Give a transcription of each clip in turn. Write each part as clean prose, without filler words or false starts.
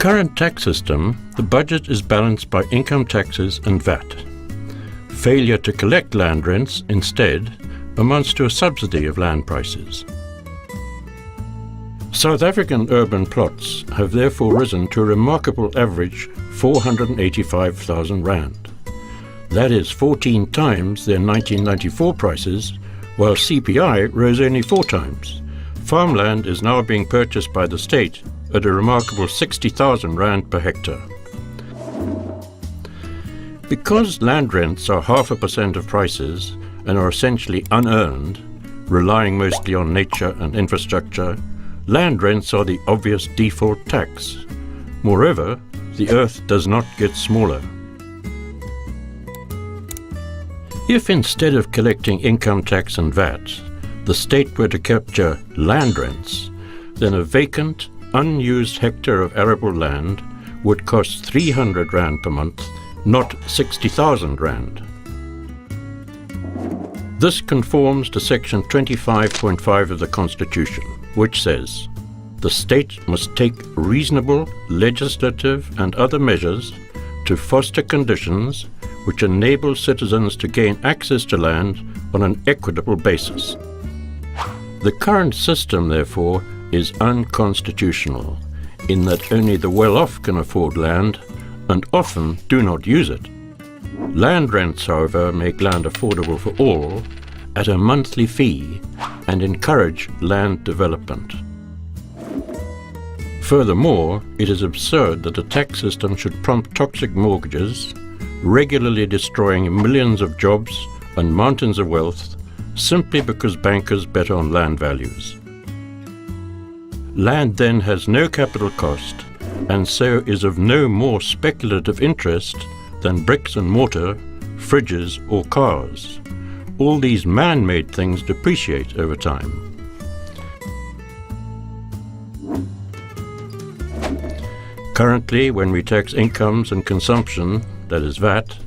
current tax system, the budget is balanced by income taxes and VAT. Failure to collect land rents, instead, amounts to a subsidy of land prices. South African urban plots have therefore risen to a remarkable average 485,000 rand. That is 14 times their 1994 prices, while CPI rose only 4 times. Farmland is now being purchased by the state at a remarkable 60,000 rand per hectare. Because land rents are 0.5% of prices and are essentially unearned, relying mostly on nature and infrastructure, land rents are the obvious default tax. Moreover, the earth does not get smaller. If instead of collecting income tax and VAT, the state were to capture land rents, then a vacant, unused hectare of arable land would cost 300 rand per month, not 60,000 rand. This conforms to section 25.5 of the Constitution, which says, "The state must take reasonable legislative and other measures to foster conditions which enable citizens to gain access to land on an equitable basis." The current system, therefore, is unconstitutional, in that only the well-off can afford land and often do not use it. Land rents, however, make land affordable for all at a monthly fee and encourage land development. Furthermore, it is absurd that a tax system should prompt toxic mortgages, regularly destroying millions of jobs and mountains of wealth simply because bankers bet on land values. Land then has no capital cost and so is of no more speculative interest than bricks and mortar, fridges or cars. All these man-made things depreciate over time. Currently, when we tax incomes and consumption, that is VAT,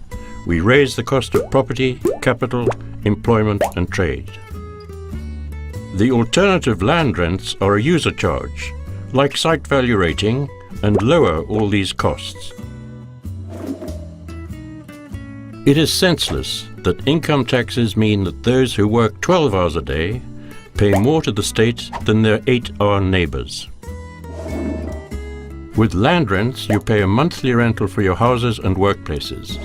we raise the cost of property, capital, employment and trade. The alternative land rents are a user charge, like site value rating, and lower all these costs. It is senseless that income taxes mean that those who work 12 hours a day pay more to the state than their 8-hour neighbours. With land rents, you pay a monthly rental for your houses and workplaces.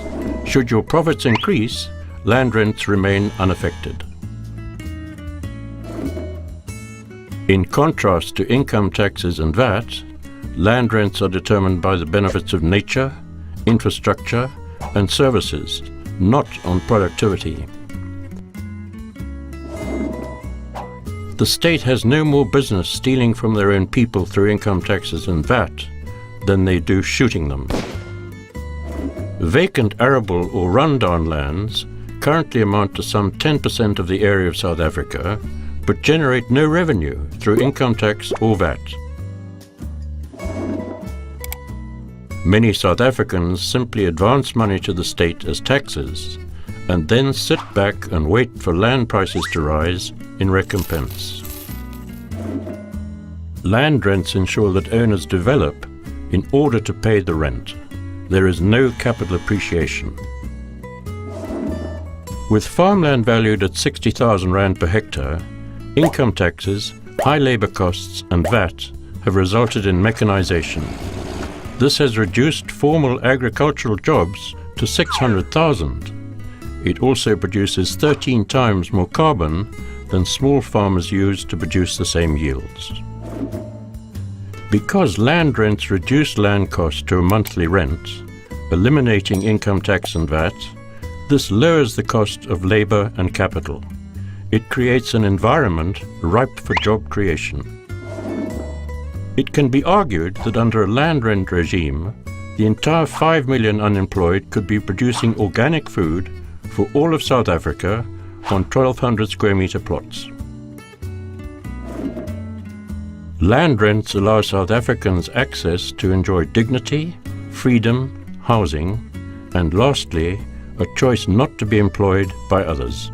Should your profits increase, land rents remain unaffected. In contrast to income taxes and VAT, land rents are determined by the benefits of nature, infrastructure, and services, not on productivity. The state has no more business stealing from their own people through income taxes and VAT than they do shooting them. Vacant arable or rundown lands currently amount to some 10% of the area of South Africa, but generate no revenue through income tax or VAT. Many South Africans simply advance money to the state as taxes and then sit back and wait for land prices to rise in recompense. Land rents ensure that owners develop in order to pay the rent. There is no capital appreciation. With farmland valued at 60,000 rand per hectare, income taxes, high labour costs and VAT have resulted in mechanization. This has reduced formal agricultural jobs to 600,000. It also produces 13 times more carbon than small farmers use to produce the same yields. Because land rents reduce land cost to a monthly rent, eliminating income tax and VAT, this lowers the cost of labour and capital. It creates an environment ripe for job creation. It can be argued that under a land rent regime, the entire 5 million unemployed could be producing organic food for all of South Africa on 1,200 square metre plots. Land rents allow South Africans access to enjoy dignity, freedom, housing, and lastly, a choice not to be employed by others.